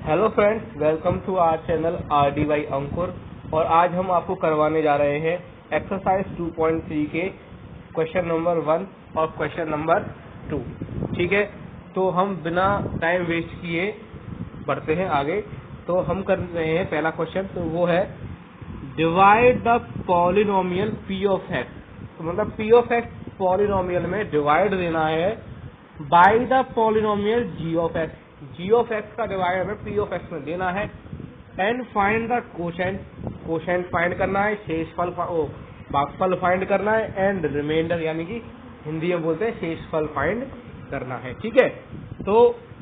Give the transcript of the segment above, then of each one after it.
Hello friends, welcome to our channel RDY Ankur. और आज हम आपको करवाने जा रहे हैं एक्सरसाइज 2.3 के क्वेश्चन नंबर 1 और क्वेश्चन नंबर 2। ठीक है, तो हम बिना टाइम वेस्ट किए बढ़ते हैं आगे। तो हम कर रहे हैं पहला क्वेश्चन, तो वो है divide the polynomial p of x। तो मतलब p ऑफ x पॉलिनोमियल में डिवाइड देना है by the polynomial g of x। g of x का डिवाइड हमें p ऑफ x में देना है and find the quotient. Quotient find करना है, शेषफल भागफल फाइंड करना है एंड रिमाइंडर यानी कि हिंदी में बोलते हैं शेषफल फाइंड करना है। ठीक है, तो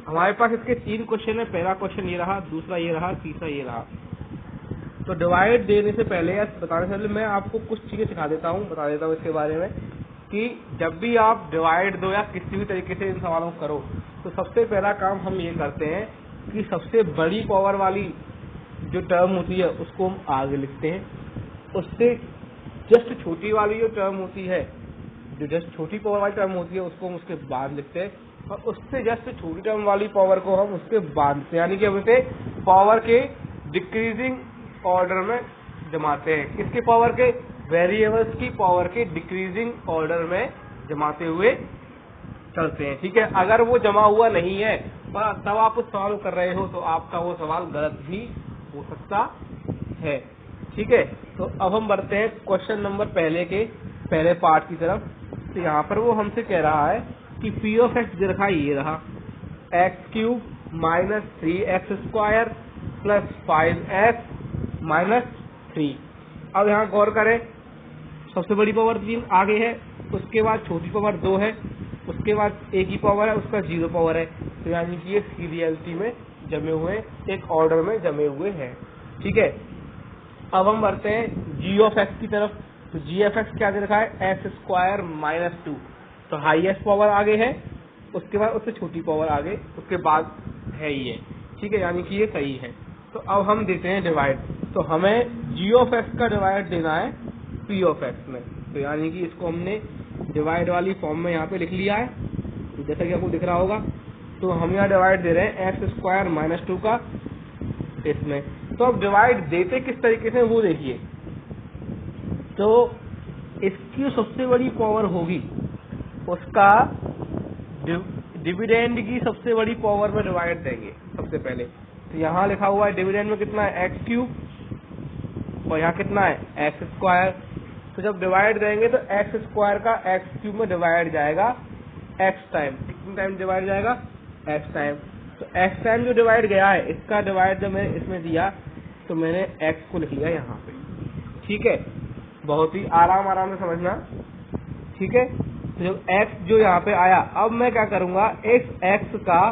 हमारे पास इसके 3 क्वेश्चन है। पहला क्वेश्चन ये रहा, दूसरा ये रहा, तीसरा ये रहा। तो डिवाइड देने से पहले या बताने से पहले मैं आपको कुछ चीजें सिखा देता हूँ, बता देता हूँ इसके बारे में कि जब भी आप डिवाइड दो या किसी भी तरीके से इन सवालों को करो तो सबसे पहला काम हम ये करते हैं कि सबसे बड़ी पावर वाली जो टर्म होती है उसको हम आगे लिखते हैं, उससे जस्ट छोटी वाली जो टर्म होती है, जो जस्ट छोटी पावर वाली टर्म होती है उसको हम उसके बाद लिखते हैं, और उससे जस्ट छोटी टर्म वाली पावर को हम उसके बाद लिखते हैं। यानी कि हम इसे पावर के डिक्रीजिंग ऑर्डर में जमाते हैं। किसके पावर के? वेरिएबल्स की पावर के डिक्रीजिंग ऑर्डर में जमाते हुए चलते हैं। ठीक है, अगर वो जमा हुआ नहीं है पर तब आप उस सवाल कर रहे हो तो आपका वो सवाल गलत भी हो सकता है। ठीक है, तो अब हम बढ़ते हैं क्वेश्चन नंबर पहले पार्ट की तरफ। तो यहाँ पर वो हमसे कह रहा है कि p ऑफ x दे रखा है, ये रहा x³ minus 3x square plus 5x minus 3। अब यहाँ गौर करें, सबसे बड़ी पावर 3 आगे है, उसके बाद छोटी पावर 2 है, उसके बाद a की पावर है, उसका 0 पावर है। तो यानी कि ये सीरियलिटी में जमे हुए, एक ऑर्डर में जमे हुए हैं। ठीक है, अब हम बढ़ते हैं g ऑफ x की तरफ। तो g ऑफ x क्या दे रखा है? x square minus 2। तो हाईएस्ट पावर आगे है, उसके बाद उससे छोटी पावर आगे, उसके बाद है ये। ठीक है, यानी कि ये सही है। तो अब हम देते हैं डिवाइड। तो हमें g ऑफ x का डिवाइड देना है p ऑफ x में। तो यानी कि इसको हमने डिवाइड वाली फॉर्म में यहाँ पे लिख लिया है, तो जैसा कि आपको दिख रहा होगा। तो हम यहाँ डिवाइड दे रहे हैं x स्क्वायर माइनस 2 का इसमें। तो अब डिवाइड देते किस तरीके से वो देखिए। तो इसकी सबसे बड़ी पावर होगी उसका डिविडेंड की सबसे बड़ी पावर में डिवाइड देंगे सबसे पहले। तो यहाँ लिखा हुआ है डिविडेंड में कितना है? x³ और यहाँ कितना है? x square. तो जब डिवाइड देंगे तो x स्क्वायर का x³ में डिवाइड जाएगा x टाइम। कितने टाइम डिवाइड जाएगा? x time. तो x टाइम जो डिवाइड गया है, इसका डिवाइड जब मैंने इसमें दिया तो मैंने x को लिख लिया यहाँ पे। ठीक है, बहुत ही आराम से समझना। ठीक है, तो जब x जो यहाँ पे आया, अब मैं क्या करूंगा, इस x का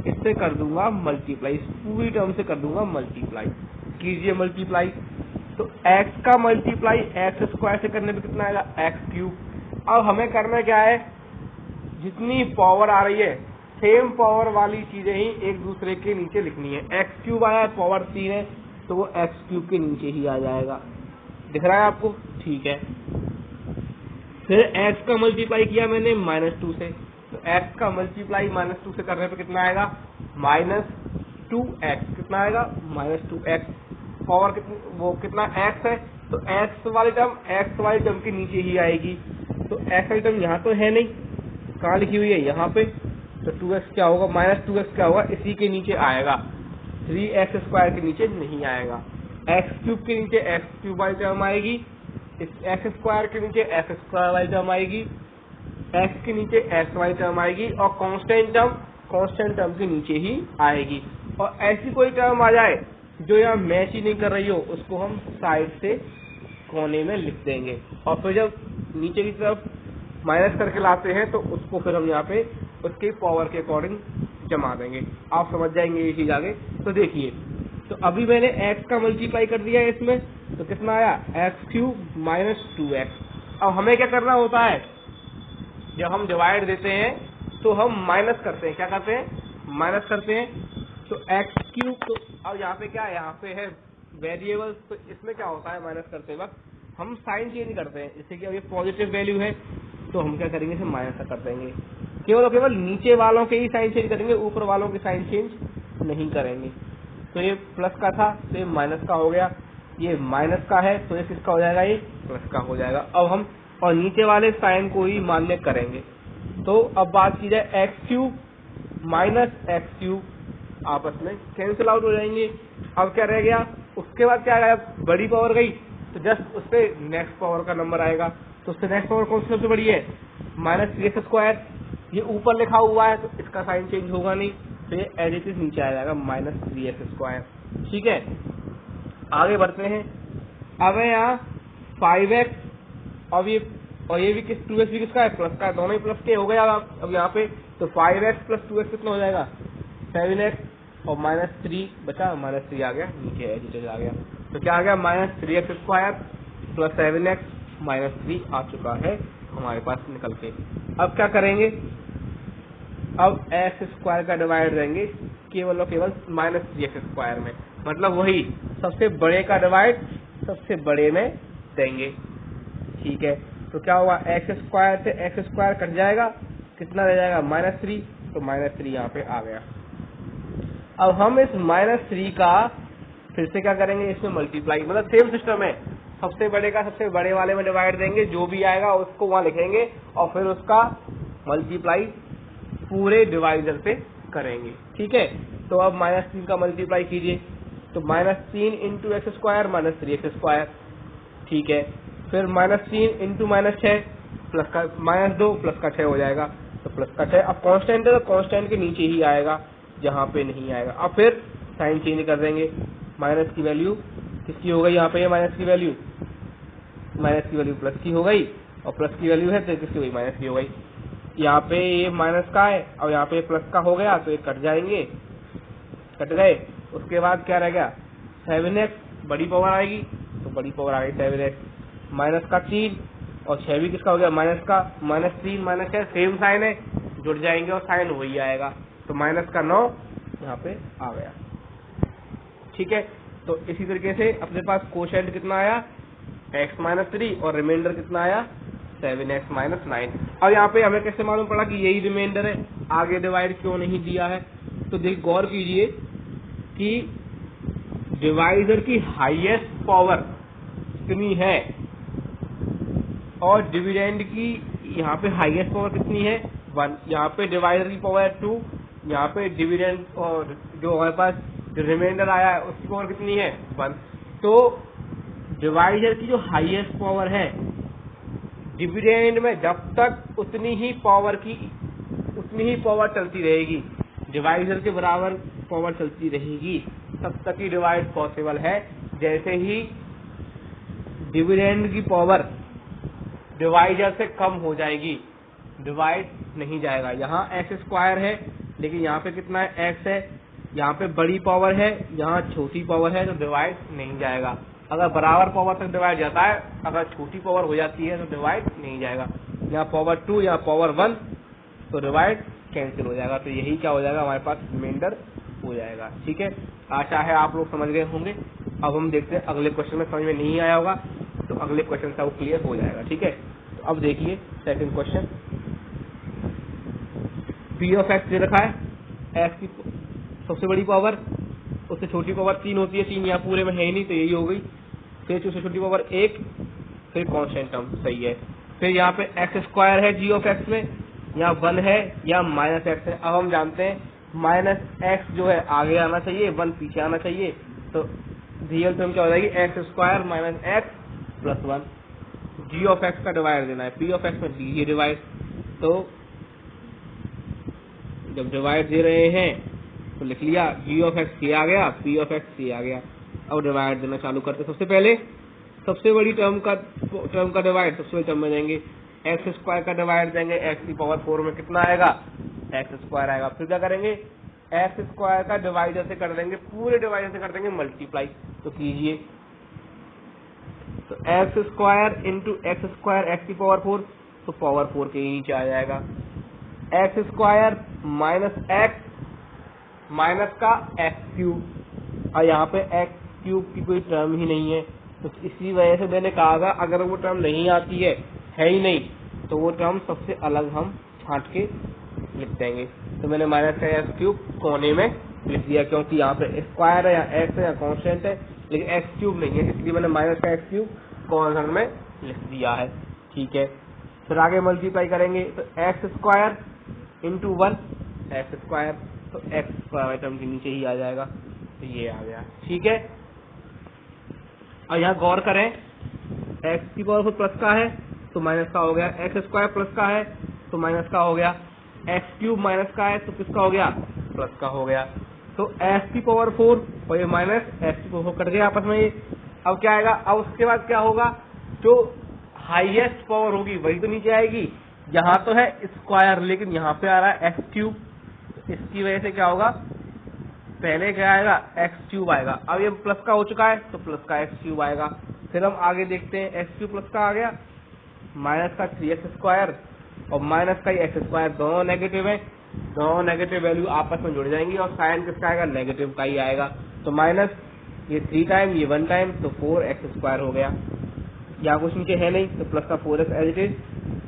इससे कर दूंगा मल्टीप्लाई, इस पूरी टर्म से कर दूंगा मल्टीप्लाई। कीजिए मल्टीप्लाई। तो x का मल्टीप्लाई x स्क्वायर से करने पे कितना आएगा? x³। अब हमें करना क्या है, जितनी पावर आ रही है सेम पावर वाली चीजें ही एक दूसरे के नीचे लिखनी है। x³ आया है, पावर 3 है, तो वो x³ के नीचे ही आ जाएगा। दिख रहा है आपको? ठीक है, फिर x का मल्टीप्लाई किया मैंने -2 से। तो x का मल्टीप्लाई -2 से करने पे कितना आएगा? -2x। कितना आएगा? -2x। पावर कितनी, वो कितना x है, तो x वाली टर्म के नीचे ही आएगी। तो x वाली टर्म यहाँ तो है नहीं, कहाँ लिखी हुई है? यहाँ पे। तो 2x क्या होगा? -2x क्या होगा? इसी के नीचे आएगा, 3x स्क्वायर के नीचे नहीं आएगा। x³ के नीचे x³ वाली टर्म आएगी, इस x स्क्वायर के नीचे x स्क्वायर वाली टर्म आएगी, x के नीचे x वाली टर्म आएगी, और कांस्टेंट टर्म के नीचे ही आएगी। और ऐसी कोई टर्म आ जाए जो यहाँ मैच ही नहीं कर रही हो, उसको हम साइड से कोने में लिख देंगे, और फिर जब नीचे की तरफ माइनस करके लाते हैं तो उसको फिर हम यहाँ पे उसके पावर के अकॉर्डिंग जमा देंगे। आप समझ जाएंगे ये चीज आगे। तो देखिए, तो अभी मैंने x का मल्टीप्लाई कर दिया है इसमें, तो कितना आया? x³ minus 2x। अब हमें क्या करना होता है, जब हम डिवाइड देते हैं तो हम माइनस करते हैं। क्या करते हैं? माइनस करते हैं। तो x³, तो अब यहाँ पे क्या है? यहाँ पे है वेरिएबल्स। तो इसमें क्या होता है, माइनस करते वक्त हम साइन चेंज करते हैं। जैसे कि अब ये पॉजिटिव वैल्यू है तो हम क्या करेंगे, इसे माइनस कर देंगे। केवल और केवल नीचे वालों के ही साइन चेंज करेंगे, ऊपर वालों के साइन चेंज नहीं करेंगे। तो ये प्लस का था तो ये माइनस का हो गया, ये माइनस का है तो ये किसका हो जाएगा, ये प्लस का हो जाएगा। अब हम और नीचे वाले साइन को ही मान्य करेंगे। तो अब बात की जाए x cube minus x cube आपस में कैंसिल आउट हो जाएंगे। अब क्या रह गया, उसके बाद क्या आएगा, बड़ी पावर गई तो जस्ट उससे नेक्स्ट पावर का नंबर आएगा। तो उससे नेक्स्ट पावर कौन सी सबसे बड़ी है, माइनस 3x स्क्वायर। ये ऊपर लिखा हुआ है तो इसका साइन चेंज होगा नहीं, तो ये एज इट इज नीचे आ जाएगा माइनस 3x स्क्वायर। ठीक है, आगे बढ़ते हैं। अब है यहाँ 5x और ये भी 2x भी किसका है, प्लस का, दोनों ही प्लस के हो गया। अब यहाँ पे तो 5x प्लस 2x कितना हो जाएगा, 7x और माइनस 3 बचा, माइनस 3 आ गया नीचे, एज इट इज आ गया। तो क्या आ गया, minus 3x square plus 7x minus 3 आ चुका है हमारे पास निकल के। अब क्या करेंगे, अब एक्स स्क्वायर का डिवाइड देंगे केवल और केवल माइनस 3x स्क्वायर में, मतलब वही सबसे बड़े का डिवाइड सबसे बड़े में देंगे। ठीक है, तो क्या होगा, एक्स स्क्वायर से एक्स स्क्वायर कट जाएगा, कितना रह जाएगा, माइनस 3। तो माइनस 3 यहाँ पे आ गया। अब हम इस माइनस 3 का फिर से क्या करेंगे, इसमें मल्टीप्लाई, मतलब सेम सिस्टम है, सबसे बड़े का सबसे बड़े वाले में डिवाइड देंगे, जो भी आएगा उसको वहां लिखेंगे और फिर उसका मल्टीप्लाई पूरे डिवाइडर पे करेंगे। ठीक है, तो अब माइनस 3 का मल्टीप्लाई कीजिए, तो minus 3 into x square minus 3x square. ठीक है, फिर माइनस 3 इंटू माइनस 6 प्लस का माइनस 2 प्लस का 6 हो जाएगा, तो प्लस का 6। अब कांस्टेंट है तो कांस्टेंट के नीचे ही आएगा जहाँ पे नहीं आएगा। अब फिर साइन चेंज कर देंगे, माइनस की वैल्यू किसकी हो गई, यहाँ पे माइनस की वैल्यू प्लस की हो गई, और प्लस की वैल्यू है तो किसकी हुई, माइनस की हो गई। यहाँ पे ये माइनस का है और यहाँ पे प्लस का हो गया, तो ये कट जाएंगे, कट गए। उसके बाद क्या रह गया, 7x बड़ी पावर आएगी, तो बड़ी पावर आ गई 7x, माइनस का 3 और 6 भी किसका हो गया, माइनस का, माइनस 3 माइनस 6 सेम साइन है, जुड़ जाएंगे और साइन वही आएगा, तो माइनस का 9 यहाँ पे आ गया। ठीक है, तो इसी तरीके से अपने पास कोशेंट कितना आया, x माइनस 3 और रिमाइंडर कितना आया, 7x माइनस 9। अब यहाँ पे हमें कैसे मालूम पड़ा कि यही रिमाइंडर है, आगे डिवाइड क्यों नहीं दिया है। तो देख गौर कीजिए कि डिवाइडर की हाईएस्ट पावर कितनी है और डिविडेंड की यहाँ पे हाईएस्ट पावर कितनी है, 1। यहाँ पे डिवाइडर की पावर है 2, यहाँ पे डिविडेंड और जो हमारे पास रिमाइंडर आया है उसकी पावर कितनी है, 1। तो डिवाइडर की जो हाईएस्ट पावर है, डिविडेंड में जब तक उतनी ही पावर चलती रहेगी, डिवाइडर के बराबर पावर चलती रहेगी, तब तक ही डिवाइड पॉसिबल है। जैसे ही डिविडेंड की पावर डिवाइडर से कम हो जाएगी, डिवाइड नहीं जाएगा। यहाँ एक्स स्क्वायर है लेकिन यहाँ पे कितना है, एक्स है, यहाँ पे बड़ी पावर है, यहाँ छोटी पावर है, तो डिवाइड नहीं जाएगा। अगर बराबर पावर तक डिवाइड जाता है, अगर छोटी पावर हो जाती है तो डिवाइड नहीं जाएगा। यहाँ पावर 2 यहाँ पावर 1 तो डिवाइड कैंसिल हो जाएगा। तो यही क्या हो जाएगा, हमारे पास रिमाइंडर हो जाएगा। ठीक है, आशा है आप लोग समझ गए होंगे। अब हम देखते हैं अगले क्वेश्चन में, समझ में नहीं आया होगा तो अगले क्वेश्चन से वो क्लियर हो जाएगा। ठीक है, तो अब देखिए second question, P of X दे रखा है, एक्स की सबसे बड़ी पावर, उससे छोटी पावर 3 होती है, 3 यहाँ पूरे में है ही नहीं तो यही हो गई, फिर उससे छोटी पावर 1, फिर कांस्टेंट टर्म, सही है। फिर यहाँ पे एक्स स्क्वायर है जी ऑफ एक्स में, यहाँ 1 है, यहाँ माइनस एक्स है। अब हम जानते हैं माइनस एक्स जो है आगे आना चाहिए, 1 पीछे आना चाहिए, तो रियल टर्म क्या हो जाएगी, x square minus x plus 1। G of x का डिवाइड देना है, पी ऑफ एक्स में दीजिए डिवाइड, तो जब डिवाइड दे रहे हैं तो लिख लिया जी ऑफ एक्स ये आ गया, पी ऑफ एक्स ये आ गया। अब डिवाइड देना चालू करते, सबसे पहले सबसे बड़ी टर्म का डिवाइड सबसे बड़ी टर्म में देंगे, एक्स स्क्वायर का डिवाइड देंगे, एक्स की पावर 4 में कितना आएगा, एक्स स्क्वायर आएगा। फिर क्या करेंगे, एक्स स्क्वायर का डिवाइडर से कर देंगे, पूरे डिवाइडर से कर देंगे मल्टीप्लाई, तो कीजिए, तो X square into x square X की पावर 4, तो पावर 4 के नीचे आ जाएगा, x square minus x minus का एक्स क्यूब, और यहाँ पे एक्स क्यूब की कोई टर्म ही नहीं है, तो इसी वजह से मैंने कहा था अगर वो टर्म नहीं आती है ही नहीं, तो वो टर्म सबसे अलग हम छांट के लिख देंगे। तो मैंने माइनस का एक्स क्यूब कोने में लिख दिया, क्योंकि यहाँ पे स्क्वायर है या एक्स है या कांस्टेंट है, लेकिन एक्स क्यूब नहीं है, इसलिए मैंने माइनस का एक्स क्यूब कॉर्नर में लिख दिया है। ठीक है, फिर आगे मल्टीप्लाई करेंगे तो X square into 1 x square, तो एक्स स्क्वायर आइटम के नीचे ही आ जाएगा, तो ये आ गया। ठीक है, और यहाँ गौर करें एक्स की पावर प्लस का है तो माइनस का हो गया, एक्स स्क्वायर प्लस का है तो माइनस का हो गया, एक्स क्यूब माइनस का है तो किसका हो गया, प्लस का हो गया। तो एक्स की पावर 4 और ये माइनस एक्स की पावर कट गया आपस में ये। अब क्या आएगा, अब उसके बाद क्या होगा, जो हाईएस्ट पावर होगी वही तो नीचे आएगी। यहाँ तो है स्क्वायर लेकिन यहाँ पे आ रहा है एक्स क्यूब, इसकी वजह से क्या होगा, पहले क्या आएगा, एक्स क्यूब आएगा। अब ये प्लस का हो चुका है तो प्लस का एक्स क्यूब आएगा। फिर हम आगे देखते हैं, एक्स क्यूब प्लस का आ गया, माइनस का 3x स्क्वायर और माइनस का एक्स स्क्वायर दोनों नेगेटिव है, दोनों नेगेटिव वैल्यू आपस में जुड़ जाएंगी और साइन किसका आएगा, नेगेटिव का ही आएगा। तो माइनस ये 3 टाइम ये 1 टाइम तो 4x स्क्वायर हो गया। यहाँ कुछ नीचे है नहीं तो प्लस का 4x as it is,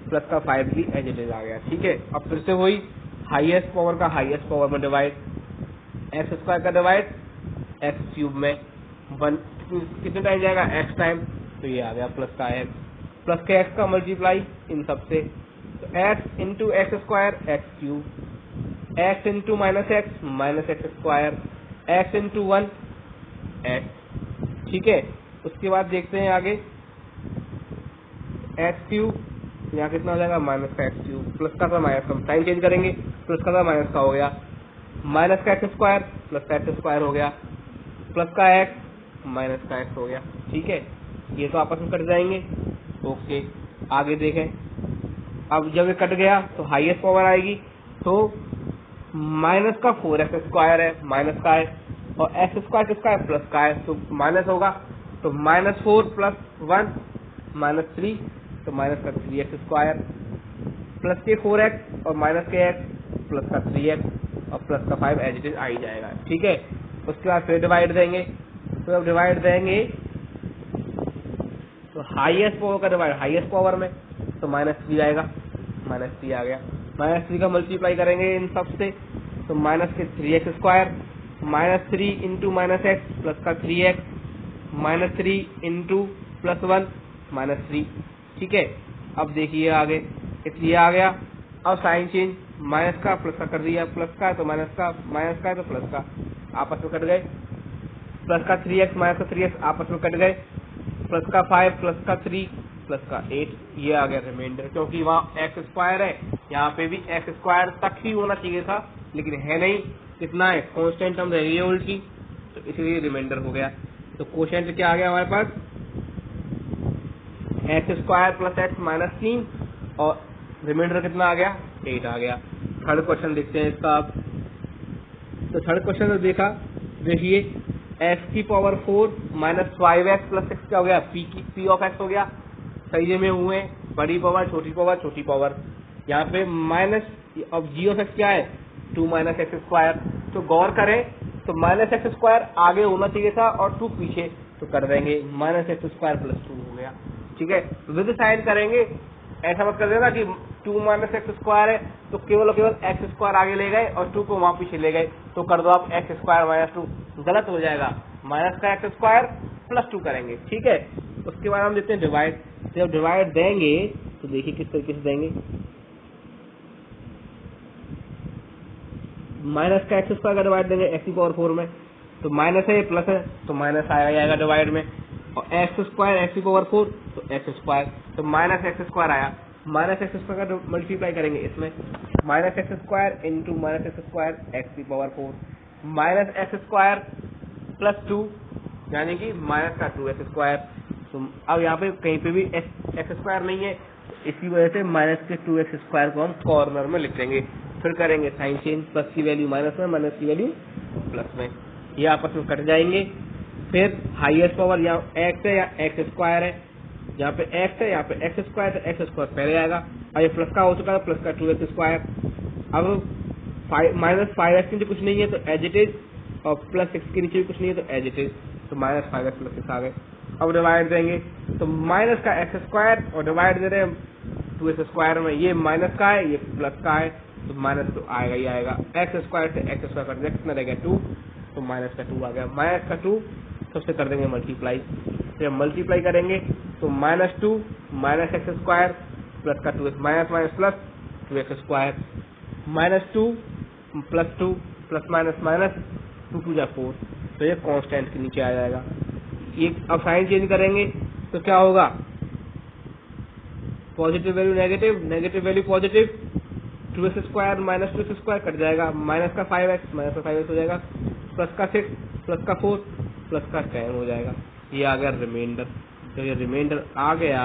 plus का 5 भी एज इट इज आ गया। ठीक है, अब फिर से वही हाईएस्ट पावर का हाईएस्ट पावर में डिवाइड, एक्स स्क्वायर का डिवाइड एक्स क्यूब में 1 कितने टाइम जाएगा, एक्स टाइम, तो ये आ गया प्लस का एक्स, प्लस के एक्स का मल्टीप्लाई इन सबसे, तो x into x square x cube, x into minus X square, x into 1 x. ठीक है, उसके बाद देखते हैं आगे, एक्स क्यूब यहाँ कितना हो जाएगा, माइनस का एक्स क्यूब, प्लस का था माइनस का, साइन चेंज करेंगे, प्लस का था माइनस का हो गया, माइनस का एक्स स्क्वायर प्लस का एक्स स्क्वायर हो गया, प्लस का एक्स माइनस का एक्स हो गया। ठीक है, ये तो आपस में कट जाएंगे। ओके, आगे देखें, अब जब ये कट गया तो हाईएस्ट पावर आएगी, तो माइनस का 4x स्क्वायर है, माइनस का है, और एक्स स्क्वायर किसका है, प्लस का है, तो माइनस होगा, तो -4 प्लस 1 -3, तो माइनस का 3x स्क्वायर, प्लस के 4x और माइनस के x प्लस का 3x और प्लस का 5 एज इट इज आ ही जाएगा। ठीक है, उसके बाद फिर डिवाइड देंगे, तो अब डिवाइड देंगे तो हाईएस्ट पावर का डिवाइड हाईएस्ट पावर में, तो -3 आएगा, -3 आ गया, -3 का मल्टीप्लाई करेंगे इन सब से, तो माइनस के 3x square, -3 into minus x plus का 3x, -3 इंटू प्लस 1 -3। ठीक है, अब देखिए आगे, इसलिए आ गया, अब साइन चेंज, माइनस का प्लस का कर दिया, प्लस का तो माइनस का है तो प्लस का, आपस में कट गए, प्लस का 3x माइनस का 3x आपस में कट गए, प्लस का 5 प्लस का 3 प्लस का 8, ये आ गया रिमाइंडर, क्योंकि वहाँ एक्स स्क्वायर है, यहाँ पे भी एक्स स्क्वायर तक ही होना चाहिए था, लेकिन है नहीं, कितना है, कांस्टेंट टर्म रह गई है उल्टी, तो इसलिए रिमाइंडर हो गया। तो कोशेंट क्या आ गया हमारे पास, X square plus X minus 3 और रिमाइंडर कितना आ गया, 8 आ गया। थर्ड क्वेश्चन देखते हैं इसका आप, तो थर्ड क्वेश्चन तो देखिए, एक्स की पावर 4 माइनस 5x प्लस 6 क्या हो गया, पी ऑफ एक्स हो गया, सही में हुए, बड़ी पावर छोटी पावर, यहाँ पे माइनस अब जी ऑफ एक्स क्या है, 2 माइनस एक्स स्क्वायर, तो गौर करें तो माइनस एक्स स्क्वायर आगे होना चाहिए था और 2 पीछे, तो कर देंगे माइनस एक्स स्क्वायर प्लस 2 हो गया। ठीक है, विद साइन करेंगे, ऐसा मत कर देना कि 2 माइनस एक्स स्क्वायर है तो केवल एक्स स्क्वायर आगे ले गए और 2 को वहां पीछे ले गए, तो कर दो आप एक्स स्क्वायर माइनस 2, गलत हो जाएगा, माइनस का एक्स स्क्वायर प्लस 2 करेंगे। ठीक है, उसके बाद हम देते हैं डिवाइड, जब डिवाइड देंगे तो देखिए किस तरीके से देंगे, माइनस का एक्स स्क्वायर का डिवाइड देंगे एक्स की पावर 4 में, तो माइनस है प्लस है तो माइनस आएगा डिवाइड में, और एक्स स्क्वायर एक्स की पावर 4 तो एक्स स्क्वायर, तो माइनस एक्स स्क्वायर आया, माइनस एक्स स्क्वायर का मल्टीप्लाई करेंगे इसमें, minus X square into minus X square X की power 4 minus X square plus 2 यानी कि माइनस का 2x स्क्वायर। तो अब यहाँ पे कहीं पे भी एक्स स्क्वायर नहीं है, इसी वजह से माइनस के 2x स्क्वायर को हम कॉर्नर में लिख देंगे, फिर करेंगे साइन चेंज, प्लस की वैल्यू माइनस में, माइनस की वैल्यू प्लस में, ये आपस में कट जाएंगे। फिर हाईएस्ट पावर यहाँ एक्स है या एक्स स्क्वायर है, यहाँ पे एक्स है यहाँ पे एक्स स्क्वायर, तो एक्स स्क्वायर पहले आएगा, और ये प्लस का हो चुका है, प्लस का 2x स्क्वायर, अब माइनस 5x के नीचे कुछ नहीं है तो एज इट इज, और प्लस 6 के नीचे भी कुछ नहीं है तो एज इट इज, तो माइनस 5x प्लस 6 आ गए। अब डिवाइड देंगे तो माइनस का एक्स स्क्वायर और डिवाइड दे रहे हैं 2x स्क्वायर में, ये माइनस का है ये प्लस का है, तो माइनस तो आएगा ही आएगा। एक्स स्क्वायर से एक्स स्क्वायर कट कितना रहेगा 2, तो माइनस का 2 आ गया। माइनस का 2 सबसे कर देंगे मल्टीप्लाई, जब मल्टीप्लाई करेंगे तो -2 माइनस एक्स स्क्वायर प्लस का 2x minus minus plus 2x square, -2 plus 2 plus minus minus 2 2 जा 4, तो ये कांस्टेंट के नीचे आ जाएगा। ये अब साइन चेंज करेंगे तो क्या होगा, positive value negative, negative value positive, 2x square minus 2x square cut जाएगा, माइनस का 5x माइनस का 5x हो जाएगा, प्लस का 6 प्लस का 4 प्लस का 10 हो जाएगा। ये आ गया रिमाइंडर। तो ये रिमाइंडर आ गया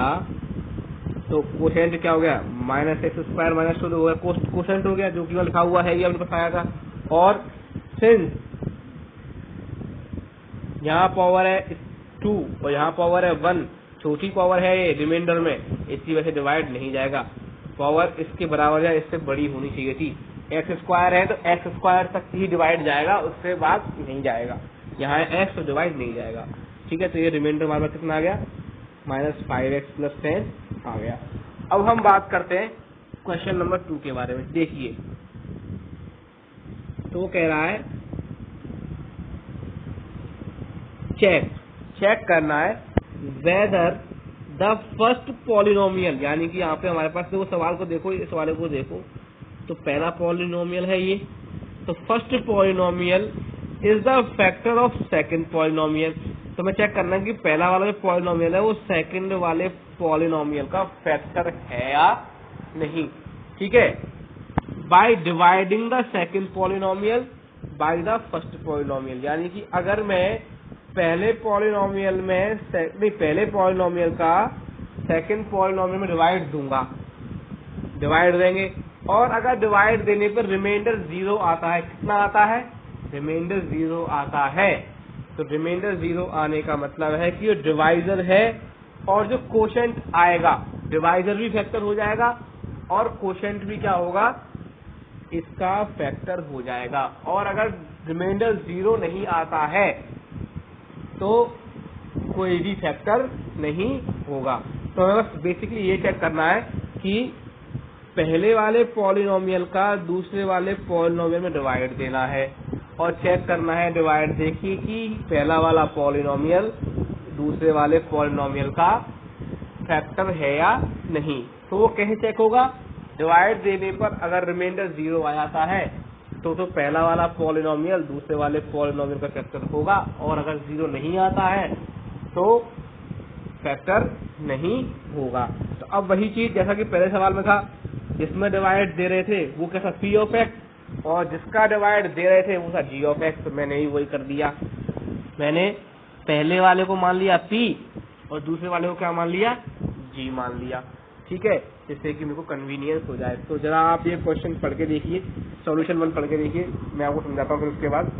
तो कोशेंट क्या हो गया, माइनस एक्स स्क्वायर माइनस 2 हो गया, कोशेंट हो गया जो कि लिखा हुआ है, ये हमने बताया था। और सिंस यहाँ पावर है 2 और यहाँ पावर है 1, छोटी पावर है ये रिमाइंडर में, इसकी वजह से डिवाइड नहीं जाएगा। पावर इसके बराबर या इससे बड़ी होनी चाहिए थी। एक्स स्क्वायर है तो एक्स स्क्वायर तक ही डिवाइड जाएगा, उससे बाद नहीं जाएगा। यहाँ एक्स तो डिवाइड नहीं जाएगा, ठीक है। तो ये रिमाइंडर हमारे पास कितना आ गया, -5x प्लस 10 आ गया। अब हम बात करते हैं क्वेश्चन नंबर 2 के बारे में। देखिए तो वो कह रहा है चेक करना है वेदर द फर्स्ट पॉलिनोमियल, यानी कि यहाँ पे हमारे पास देखो सवाल को देखो, इस सवाल को देखो, तो पहला पॉलिनोमियल है ये, तो first polynomial is the factor of second polynomial. तो मैं चेक करना कि पहला वाला जो पॉलिनोमियल है वो सेकंड वाले पॉलिनोमियल का फैक्टर है या नहीं, ठीक है। By dividing the second polynomial by the first polynomial, यानी कि अगर मैं पहले पॉलिनोमियल में पहले पॉलिनोमियल का सेकंड पॉलिनोमियल में डिवाइड दूंगा, डिवाइड देंगे, और अगर डिवाइड देने पर रिमाइंडर 0 आता है, कितना आता है, रिमाइंडर 0 आता है, तो रिमाइंडर 0 आने का मतलब है कि ये डिवाइजर है, और जो कोशेंट आएगा डिवाइजर भी फैक्टर हो जाएगा और कोशेंट भी क्या होगा, इसका फैक्टर हो जाएगा। और अगर रिमाइंडर 0 नहीं आता है तो कोई भी फैक्टर नहीं होगा। तो हमें बस बेसिकली ये चेक करना है कि पहले वाले पॉलिनोमियल का दूसरे वाले पॉलिनोमियल में डिवाइड देना है, और चेक करना है डिवाइड देखिए कि पहला वाला पॉलिनोमियल दूसरे वाले पॉलिनोमियल का फैक्टर है या नहीं। तो वो कैसे चेक होगा, डिवाइड देने पर अगर रिमाइंडर 0 आ जाता है तो पहला वाला पॉलिनोमियल दूसरे वाले पॉलिनोमियल का फैक्टर होगा, और अगर 0 नहीं आता है तो फैक्टर नहीं होगा। तो अब वही चीज जैसा कि पहले सवाल में था, जिसमें डिवाइड दे रहे थे वो कैसा p ऑफ x, और जिसका डिवाइड दे रहे थे वो था g ऑफ x। तो मैंने ही वही कर दिया, मैंने पहले वाले को मान लिया p और दूसरे वाले को क्या मान लिया, g मान लिया, ठीक है, जिससे कि मेरे को कन्वीनियंस हो जाए। तो जरा आप ये क्वेश्चन पढ़ के देखिए, सॉल्यूशन 1 पढ़ के देखिए, मैं आपको समझाता हूँ फिर उसके बाद।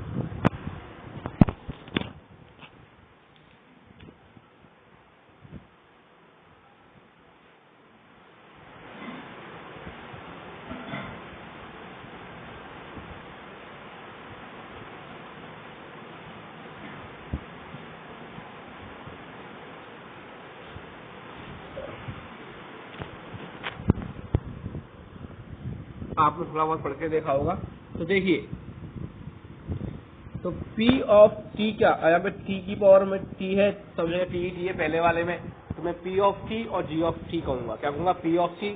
आपने थोड़ा बहुत पढ़ के देखा होगा। तो देखिए, तो p ऑफ t क्या, यहाँ पे t की पावर में t है, सब जगह t है पहले वाले में, तो मैं p ऑफ t और g ऑफ t कहूंगा। क्या कहूंगा, p ऑफ t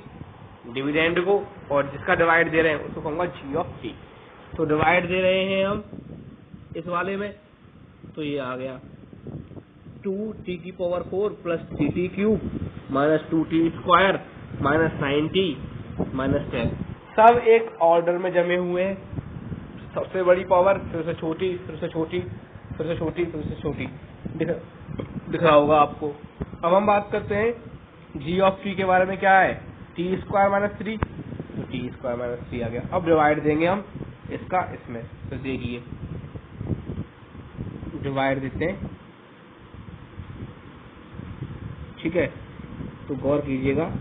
डिविडेंड को, और जिसका डिवाइड दे रहे हैं उसको कहूंगा g ऑफ t। तो डिवाइड दे रहे हैं हम इस वाले में, तो ये आ गया 2t की power 4 plus 3t cube minus 2t square minus 9t minus 10, सब एक ऑर्डर में जमे हुए हैं। सबसे बड़ी पावर, फिर से छोटी, फिर से छोटी, फिर से छोटी, फिर से छोटी, दिख रहा होगा आपको। अब हम बात करते हैं g ऑफ t के बारे में। क्या है, t स्क्वायर माइनस 3, तो t स्क्वायर माइनस 3 आ गया। अब डिवाइड देंगे हम इसका इसमें, तो देखिए डिवाइड देते हैं, ठीक है, तो गौर कीजिएगा।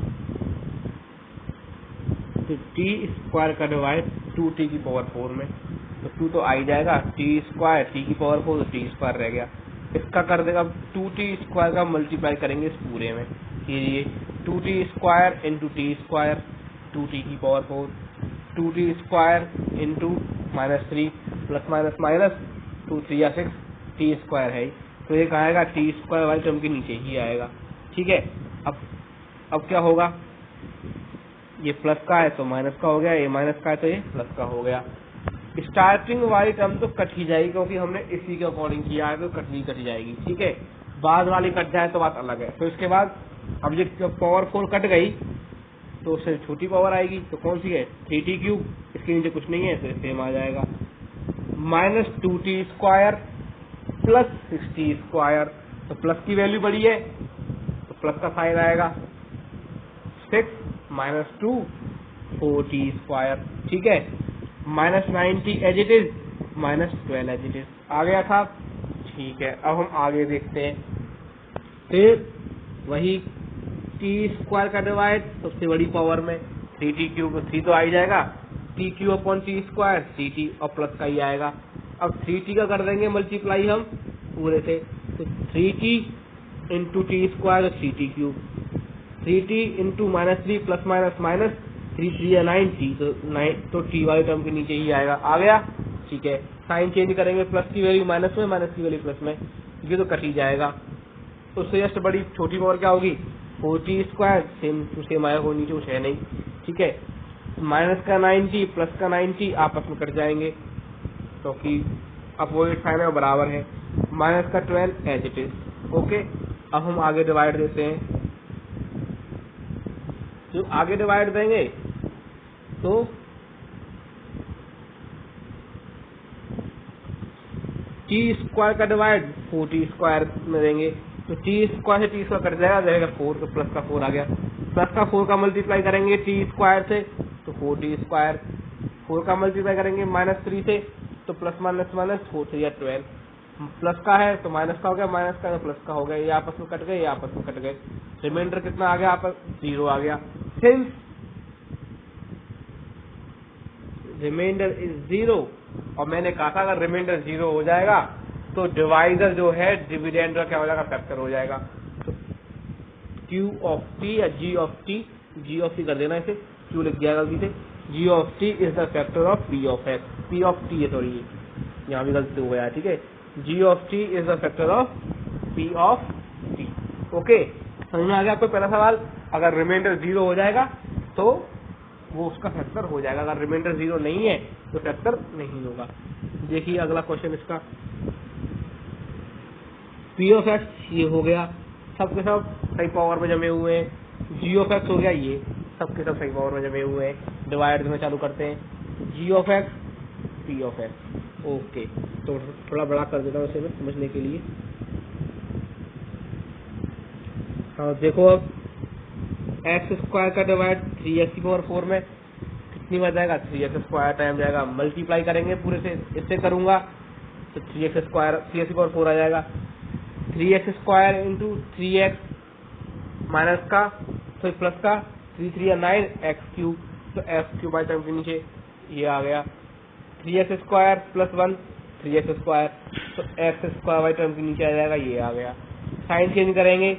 तो t स्क्वायर का डिवाइड 2t की पावर 4 में, तो 2 तो आ ही जाएगा, t स्क्वायर t की पावर 4, तो t स्क्वायर रह गया। इसका कर देगा 2t स्क्वायर का मल्टीप्लाई करेंगे इस पूरे में, कीजिए 2t square into T square, 2t की power 4 2t² into -3 plus minus minus 2 3 या 6 t² है, तो ये कहाँ आएगा, t² वाली टर्म के नीचे ही आएगा। ठीक है, अब क्या होगा, ये प्लस का है तो माइनस का हो गया, ये माइनस का है तो ये प्लस का हो गया। स्टार्टिंग वाली टर्म तो कट ही जाएगी क्योंकि हमने इसी के अकॉर्डिंग किया है, तो कट जाएगी। ठीक है, बाद वाली कट जाए तो बात अलग है। तो इसके बाद अब जब पावर 4 कट गई तो उससे छोटी पावर आएगी, तो कौन सी है, 3t³ इसके नीचे कुछ नहीं है तो सेम आ जाएगा, -2t² प्लस 6t²। तो प्लस की वैल्यू बड़ी है तो प्लस का साइन आएगा, 6 - 2 4t²। ठीक है, -90 as it is, -12 as it is आ गया था। ठीक है, अब हम आगे देखते हैं। फिर वही t² का डिवाइड सबसे बड़ी पावर में 3t³ 3 तो आ ही जाएगा, t³/t², 3t और प्लस का ही आएगा। अब 3t का कर देंगे मल्टीप्लाई हम पूरे से, तो 3t इंटू t² तो 3t³, 3t into -3 plus minus minus 3 3 या 9t, तो t वाली टर्म के नीचे ही आएगा, आ गया। ठीक है, साइन चेंज करेंगे, प्लस की वैल्यू माइनस में, माइनस की वैल्यू प्लस में, ये तो कट ही जाएगा। उससे जस्ट बड़ी छोटी पावर क्या होगी, 4t², सेम टू सेम आया हो, नीचे कुछ है नहीं। ठीक है, माइनस का 90 प्लस का 90 आपस में कट जाएंगे क्योंकि अपोजिट साइन है बराबर है, माइनस का 12 एज इट इज। ओके, अब हम आगे डिवाइड देते हैं। जो आगे डिवाइड देंगे तो t² का डिवाइड 4t² में देंगे, तो t² से t² कट जाएगा, रहेगा 4, तो प्लस का 4 आ गया, प्लस का 4 का मल्टीप्लाई करेंगे t² से तो 4t², 4 का मल्टीप्लाई करेंगे -3 से तो प्लस माइनस माइनस 4 3 या 12, प्लस का है तो माइनस का हो गया, माइनस का तो प्लस का हो गया, ये आपस में कट गए, ये आपस में कट गए, रिमाइंडर कितना आ गया, आपस 0 आ गया। सिंस रिमाइंडर इज 0 और मैंने कहा था अगर रिमाइंडर 0 हो जाएगा तो डिवाइजर जो है डिविडेंड का क्या हो जाएगा, फैक्टर हो जाएगा। तो Q(t) या G(t) कर देना, इसे Q लिख दिया गलती से, G(t) is the factor of P(x), P(t) है, सॉरी यहाँ भी गलती हो गया। ठीक है, G(t) is the factor of P(t). Okay, समझ में आ गया आपको पहला सवाल, अगर रिमाइंडर 0 हो जाएगा तो वो उसका फैक्टर हो जाएगा, अगर रिमाइंडर 0 नहीं है तो फैक्टर नहीं होगा। देखिए अगला क्वेश्चन इसका, p(x) ये हो गया, सबके सब सही पावर में जमे हुए हैं, g(x) हो गया, ये सबके सब सही पावर में जमे हुए हैं, डिवाइड में चालू करते हैं, g(x) p(x). ओके, तो थोड़ा बड़ा कर देता हूँ इसे मैं समझने के लिए। हाँ देखो, अब x² का डिवाइड 3x⁴ में कितनी बार जाएगा, 3x² टाइम जाएगा, मल्टीप्लाई करेंगे पूरे से, इससे करूंगा तो 3x⁴ आ जाएगा, 3x² इंटू 3x माइनस का तो प्लस का 3 3 या 9 x³ तो x³ बाई टर्म के नीचे ये आ गया, 3x² प्लस 1 3x² तो x² बाई टर्म के नीचे आ जाएगा, ये आ गया। साइन चेंज करेंगे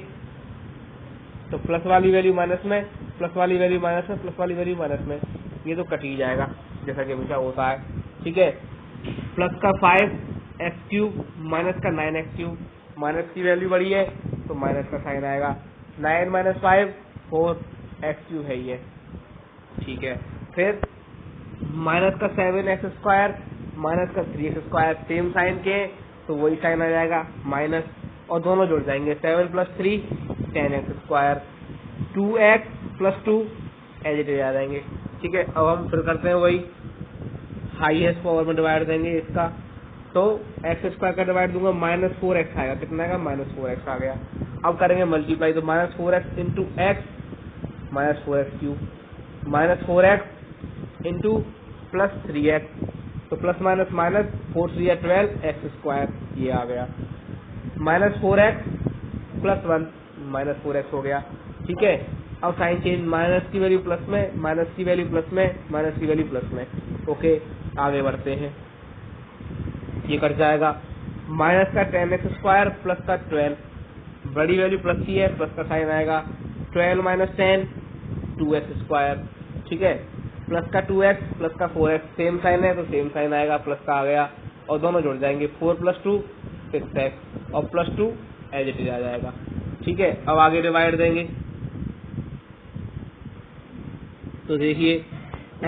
तो प्लस वाली वैल्यू माइनस में, प्लस वाली वैल्यू माइनस में, प्लस वाली वैल्यू माइनस में, ये तो कट ही जाएगा जैसा कि हमेशा होता है। ठीक है, प्लस का 5x³ माइनस का 9x³, माइनस की वैल्यू बड़ी है तो माइनस का साइन आएगा, 9 - 5 4x³ है ये। ठीक है, फिर माइनस का 7x² माइनस का 3x² सेम साइन के तो वही साइन आ जाएगा माइनस, और दोनों जुड़ जाएंगे, 7 + 3 10x², 2x + 2 as it is आ जाएंगे। ठीक है, अब हम फिर करते हैं वही, हाईएस्ट पावर में डिवाइड देंगे इसका, तो x² का डिवाइड दूंगा, -4x आएगा, कितना आएगा, -4x आ गया। अब करेंगे मल्टीप्लाई, तो -4x into x -4x³, -4x into plus 3x, तो प्लस माइनस माइनस 4 3 या 12 x², ये आ गया, -4x + 1 -4x हो गया। ठीक है, अब साइन चेंज, माइनस की वैल्यू प्लस में, माइनस की वैल्यू प्लस में, माइनस की वैल्यू प्लस में। ओके, आगे बढ़ते हैं, ये कट जाएगा, माइनस का 10x² प्लस का 12, बड़ी वैल्यू प्लस की है, प्लस का साइन आएगा, 12 - 10 2x²। ठीक है, प्लस का 2x प्लस का 4x सेम साइन है तो सेम साइन आएगा, प्लस का आ गया और दोनों जुड़ जाएंगे, 4 + 2 6x और +2 एज इट इज आ जाएगा। ठीक है, अब आगे डिवाइड देंगे तो देखिए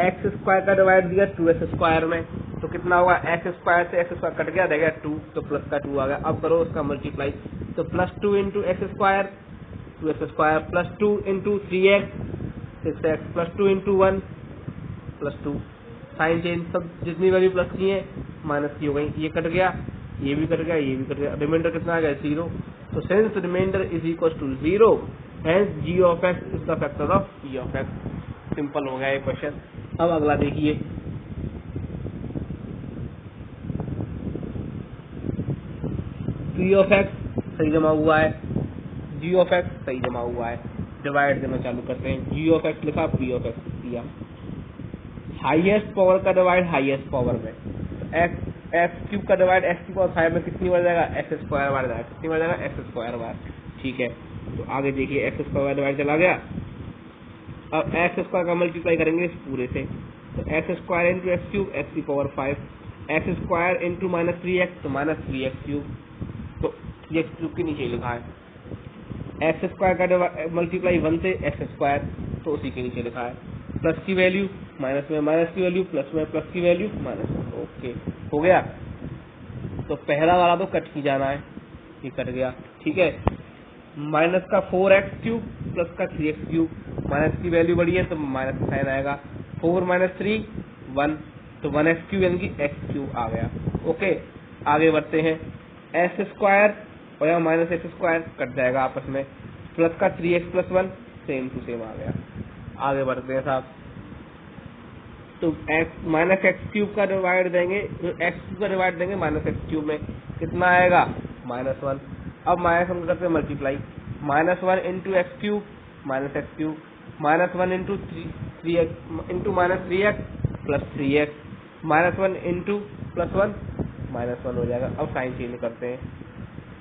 एक्स स्क्वायर का डिवाइड दिया 2x स्क्वायर में तो कितना होगा, एक्स स्क्वायर से एक्स स्क्वायर कट गया, रहेगा 2 तो प्लस का 2 आ गया। अब करो उसका मल्टीप्लाई तो +2 × x square 2x square +2 × 3x 6x +2 × 1 +2 sign change, सब जितनी वैल्यू प्लस की है माइनस की हो गई, ये कट गया, ये भी कट गया, ये भी कट गया, रिमाइंडर कितना आ गया 0। तो since remainder is equal to 0 hence g of x is the factor of p of x। Simple हो गया ये क्वेश्चन। अब अगला देखिए p ऑफ x सही जमा हुआ है, g ऑफ x सही जमा हुआ है, डिवाइड देना चालू करते हैं, g ऑफ x लिखा, p ऑफ x दिया, हाईएस्ट पावर का डिवाइड हाईएस्ट पावर में, एक्स क्यूब का डिवाइड एक्स की पावर 5 में कितनी बार जाएगा, एक्स स्क्वायर बार जाएगा, कितनी बार जाएगा, एक्स स्क्वायर बार। ठीक है, तो आगे देखिए एक्स स्क्वायर डिवाइड चला गया, अब एक्स स्क्वायर का मल्टीप्लाई करेंगे इस पूरे से, तो X square × x cube x की पावर 5, एक्स स्क्वायर × -3x तो -3x क्यूब, तो ये एक्स क्यूब के नीचे लिखा है, एक्स स्क्वायर का मल्टीप्लाई 1 से एक्स स्क्वायर तो उसी के नीचे लिखा है, प्लस की वैल्यू माइनस में माइनस की वैल्यू प्लस में प्लस की वैल्यू माइनस में, ओके हो गया। तो पहला वाला तो कट ही जाना है, ये कट गया। ठीक है, माइनस का 4x क्यूब प्लस का 3x क्यूब, माइनस की वैल्यू बढ़ी है तो माइनस का साइन आएगा, 4 - 3 1 तो 1x क्यूब यानी कि x क्यूब आ गया। ओके, आगे बढ़ते हैं, एक्स स्क्वायर और यहाँ माइनस एक्स स्क्वायर कट जाएगा आपस में, प्लस का 3x + 1 सेम टू सेम आ गया। आगे बढ़ते हैं साहब, तो माइनस एक्स क्यूब का डिवाइड देंगे, एक्स क्यूब का डिवाइड देंगे माइनस एक्स क्यूब में, कितना आएगा -1। अब -1 करते हैं multiply, -1 × x cube minus x cube, -1 × 3x -3x + 3x, -1 × +1 -1 हो जाएगा। अब साइन चेंज करते हैं,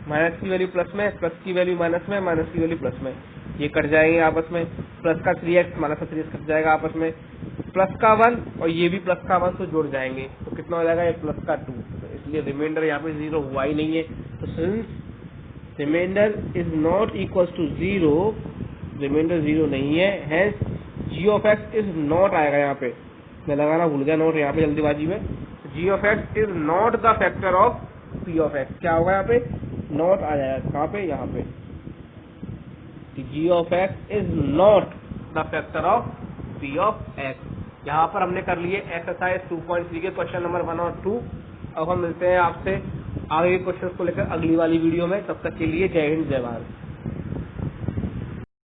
माइनस की वैल्यू प्लस में, प्लस की वैल्यू माइनस में, माइनस की वैल्यू प्लस में, ये कट जाएंगे आपस में, प्लस का 3x माइनस का 3x कट जाएगा आपस में, प्लस का 1 और ये भी प्लस का 1 तो जुड़ जाएंगे, तो कितना हो जाएगा, ये प्लस का 2, तो इसलिए रिमाइंडर यहाँ पे 0 हुआ ही नहीं है। तो since remainder is not equal to 0, remainder 0 नहीं है, hence g of x is not आएगा, यहाँ पे मैं लगाना भूल गया नोट यहाँ पे जल्दीबाजी में, g of x is not the factor of p of x, क्या होगा यहाँ पे, नॉट आ जाएगा, कहाँ पे, यहाँ पे, g of x is not the factor of p of x। यहाँ पर हमने कर लिए एक्सरसाइज 2.3 के क्वेश्चन नंबर 1 और 2। अब हम मिलते हैं आपसे आगे के क्वेश्चन को लेकर अगली वाली वीडियो में, तब तक के लिए जय हिंद जय भारत।